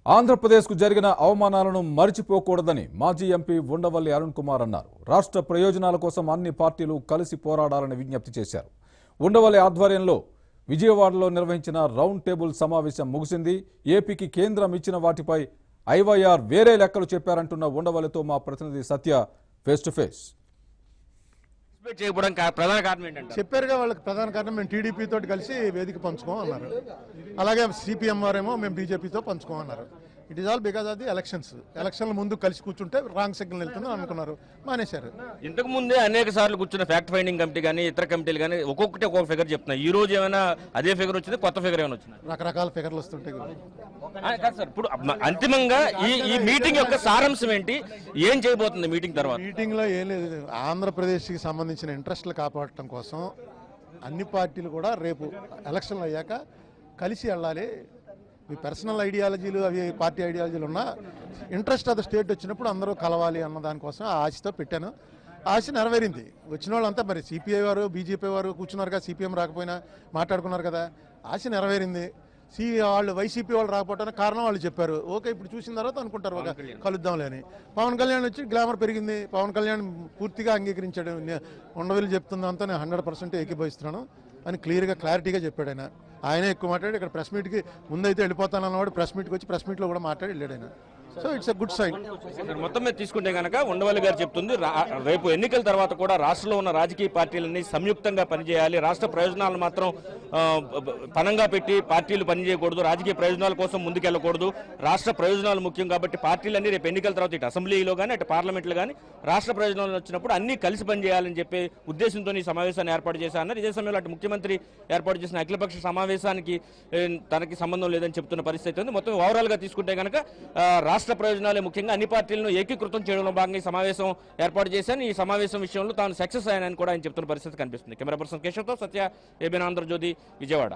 ఆంధ్రప్రదేశ్కు జరిగిన అవమానాలను మరిచిపోకూడదని మాజీ ఎంపీ ఉండవల్లి అరుణ్ కుమార్ అన్నారు. రాష్ట్ర ప్రయోజనాల కోసం అన్ని పార్టీలు కలిసి పోరాడాలని విజ్ఞప్తి చేశారు. ఉండవల్లి ఆధ్వర్యంలో విజయవాడలో నిర్వహించిన రౌండ్ టేబుల్ సమావేశం ముగిసింది. ఏపీకి కేంద్రం ఇచ్చిన వాటిపై ఐవైఆర్ వేరే లెక్కలు చెప్పారంటున్న ఉండవల్లితో మా ప్రతినిధి సత్య ఫేస్ టు ఫేస్. చెప్పారుగా వాళ్ళకి ప్రధాన కారణం మేము టీడీపీ తోటి కలిసి వేదిక పంచుకోమన్నారు. అలాగే సిపిఎం వారేమో మేము బీజేపీతో పంచుకోమన్నారు. It is all because of the ఎలక్షన్ల ముందు కలిసి కూర్చుంటే రాంగ్ సిగ్నల్ వెళ్తుందని అనుకున్నారు, మానేశారు. ఇంతకు ముందే అనేక సార్లు కూర్చున్న ఫ్యాక్ట్ ఫైండింగ్ కమిటీ కానీ ఇతర కమిటీలు కానీ ఒక్కొక్కటి ఒక్కొక్క ఫిగర్ చెప్తున్నాయి. ఈ రోజు ఏమైనా అదే ఫిగర్ వచ్చింది, కొత్త ఫిగర్ ఏమైనా వచ్చింది? రకరకాల ఫిగర్లు వస్తుంటాయి కాదు సార్. ఇప్పుడు అంతిమంగా ఈ మీటింగ్ యొక్క సారాంశం ఏంటి, ఏం చేయబోతుంది మీటింగ్ తర్వాత? మీటింగ్ లో ఏం లేదు, ఆంధ్రప్రదేశ్కి సంబంధించిన ఇంట్రెస్ట్లు కాపాడటం కోసం అన్ని పార్టీలు కూడా రేపు ఎలక్షన్లు అయ్యాక కలిసి వెళ్ళాలి. మీ పర్సనల్ ఐడియాలజీలు అవి పార్టీ ఐడియాలజీలు ఉన్నా ఇంట్రెస్ట్ ఆఫ్ ద స్టేట్ వచ్చినప్పుడు అందరూ కలవాలి అన్న దానికోసం ఆశతో పెట్టాను. ఆశ నెరవేరింది. వచ్చిన వాళ్ళంతా మరి సిపిఐ వారు బీజేపీ వారు కూర్చున్నారు కదా, సిపిఎం రాకపోయినా మాట్లాడుకున్నారు కదా, ఆశ నెరవేరింది. వాళ్ళు వైసీపీ వాళ్ళు రాకపోవడానికి కారణం వాళ్ళు చెప్పారు. ఓకే, ఇప్పుడు చూసిన తర్వాత అనుకుంటారు ఒక కలుద్దాంలే అని. పవన్ కళ్యాణ్ వచ్చి గ్లామర్ పెరిగింది. పవన్ కళ్యాణ్ పూర్తిగా అంగీకరించాడు. ఉండవల్లి చెప్తుందంతా నేను 100% ఏకీభవిస్తున్నాను అని క్లారిటీగా చెప్పాడు ఆయన. ఆయనే ఎక్కువ మాట్లాడి ఇక్కడ ప్రెస్ మీట్కి ముందైతే వెళ్ళిపోతానన్నవాడు ప్రెస్ మీట్కి వచ్చి ప్రెస్ మీట్లో కూడా మాట్లాడి వెళ్ళాడు ఆయన. So it's a good sign. మొత్తం మీద తీసుకుంటే కనుక ఉండవల్లి గారు చెప్తుంది, రేపు ఎన్నికల తర్వాత కూడా రాష్ట్రంలో ఉన్న రాజకీయ పార్టీలన్నీ సంయుక్తంగా పనిచేయాలి. రాష్ట్ర ప్రయోజనాలను మాత్రం పనంగా పెట్టి పార్టీలు పనిచేయకూడదు. రాజకీయ ప్రయోజనాల కోసం ముందుకెళ్ళకూడదు. రాష్ట్ర ప్రయోజనాలు ముఖ్యం కాబట్టి పార్టీలన్నీ రేపు ఎన్నికల తర్వాత ఇటు అసెంబ్లీలో కానీ అటు పార్లమెంట్లో కానీ రాష్ట్ర ప్రయోజనాలు వచ్చినప్పుడు అన్ని కలిసి పనిచేయాలని చెప్పే ఉద్దేశంతో ఈ సమావేశాన్ని ఏర్పాటు చేశారన్నారు. ఇదే సమయంలో అటు ముఖ్యమంత్రి ఏర్పాటు చేసిన అఖిలపక్ష సమావేశానికి తనకి సంబంధం లేదని చెప్తున్న పరిస్థితి ఉంది. మొత్తం ఓవరాల్గా తీసుకుంటే కనుక రాష్ట్ర ప్రయోజనాలే ముఖ్యంగా అన్ని పార్టీలను ఏకీకృతం చేయడంలో భాగంగా ఈ సమావేశం ఏర్పాటు చేశాను. ఈ సమావేశం విషయంలో తాను సక్సెస్ అయ్యానని కూడా ఆయన చెప్తున్న పరిస్థితి కనిపిస్తుంది. కెమెరా పర్సన్ కేశవ్తో సత్య, ఏబీఎన్ ఆంధ్రజ్యోతి, విజయవాడ.